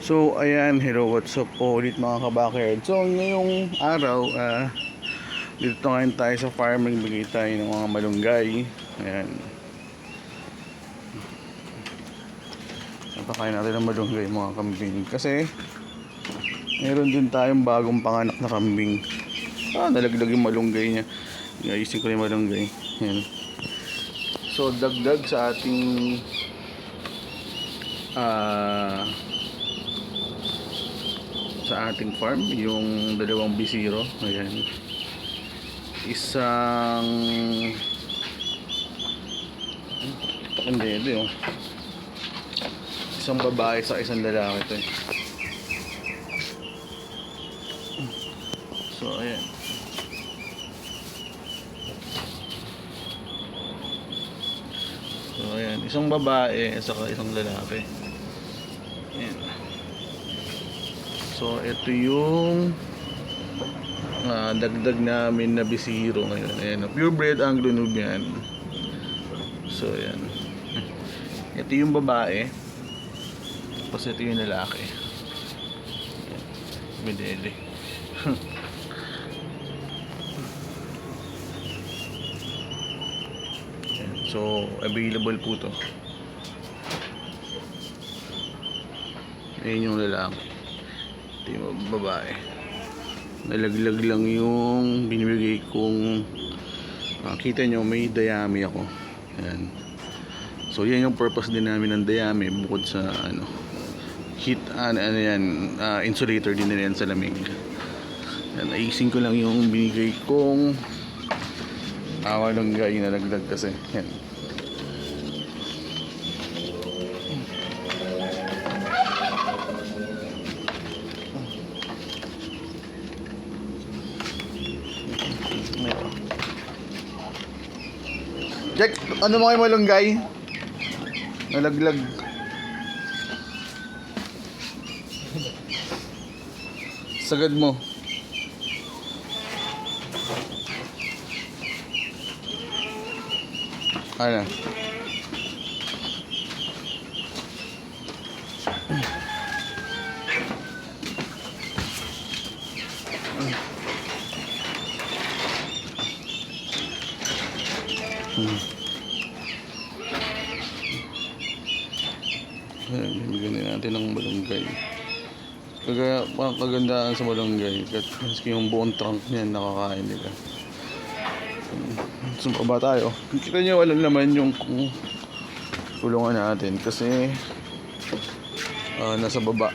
So ayan, hello, what's up po ulit mga kabakerd. So ngayong araw, dito ngayon tayo sa farm, nagbigay tayo ng mga malunggay. Ayan, napakain natin ng malunggay mga kambing. Kasi meron din tayong bagong panganak na kambing. Nalaglag yung malunggay niya. Iayusin ko yung malunggay. Ayan. So dagdag sa ating sa ating farm yung dalawang bisiro. Ayan, isang hindi oh. Isang babae sa isang lalaki to eh. So ayan, isang babae at saka isang lalaki. Ayan. So ito yung dagdag namin na bisiro ngayon. Ayan, purebred Anglo-Nubian. So ayan, ito yung babae, tapos ito yung lalaki. Ayan, medele. Ayan, so available po to. Ayan yung lalaki, ito yung babae. Nalaglag lang yung binibigay kong kita nyo, may dayami ako. Ayan. So yan yung purpose din namin ng dayami, bukod sa heat, insulator din nila yan sa lamig. Ayan, naising ko lang yung binigay kong malunggay na nalaglag kasi. Ayan. Jack, ano mo kayo malunggay? Nalaglag. Sagad mo. Ano? Bibigyan din natin ng malunggay. Kagandaan sa malunggay, maski yung buong trunk niyan nakakain nila. Sumpa tayo. Kita nyo, walang naman yung kulungan natin kasi nasa baba.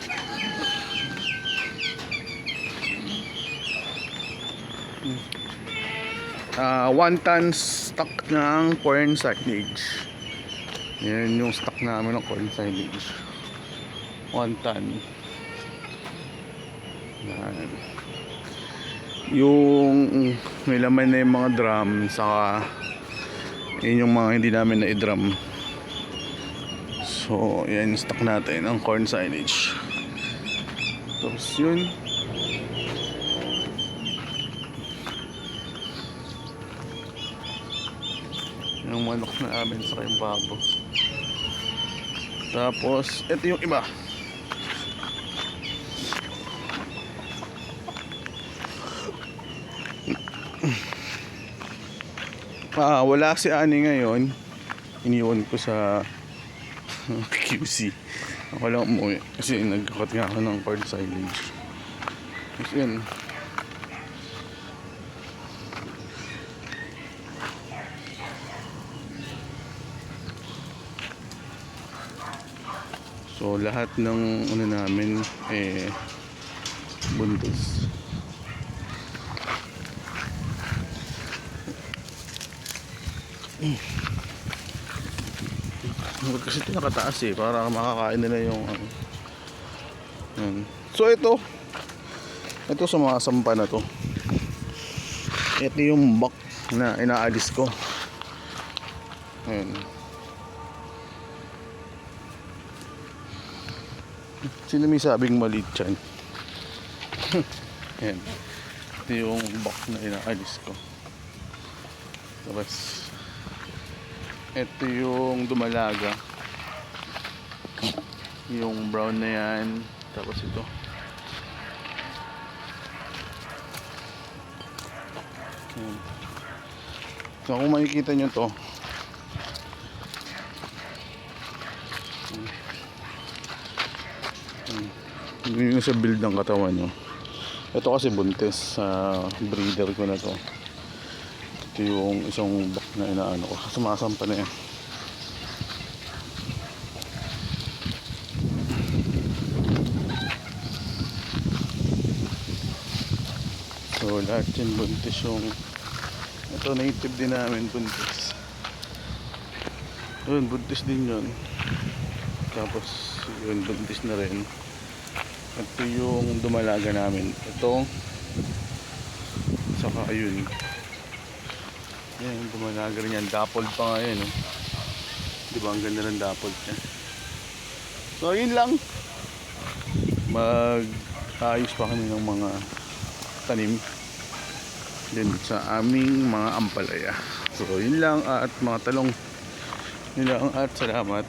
1 ton stock ng corn silage. Yan yung stock namin ng corn silage, 1 ton. Yan. Yung may laman na yung mga drum, saka yun yung mga hindi namin na i-drum. So yan yung stock natin ng corn silage. Tapos yun, yung manok na namin sa yung babo. Tapos ito yung iba. Wala si Ani ngayon, iniwan ko sa QC. Ako lang umuwi kasi nagkakat nga ako ng corn silage. Tapos yun, so lahat ng namin buntis. Kasi ito nakataas para makakain nila yung So ito sa mga sampa na to, ito yung bak na inaalis ko. Ayan. Sino may sabing maliit dyan? Ayan. Ito yung bak na inaalis ko. Tapos ito yung dumalaga, yung brown na yan. Tapos ito. Ayan. So kung makikita nyo to, yun yung sa build ng katawan nyo. Ito kasi buntis sa breeder ko na to. Ito yung isang bak na inaano ko. Sumasampa na yan. So lahat yan buntis yung ito native din namin buntis. Yun buntis din yun. Tapos yun buntis na rin. Ito yung dumalaga namin. Ito saka yun. Yan dumalaga rin yan. Dappled pa nga yan eh. Diba ang ganda ng dappled niya. So yun lang. Mag-ayos pa kami ng mga tanim din sa aming mga ampalaya. So yun lang at mga talong. Yun lang at salamat.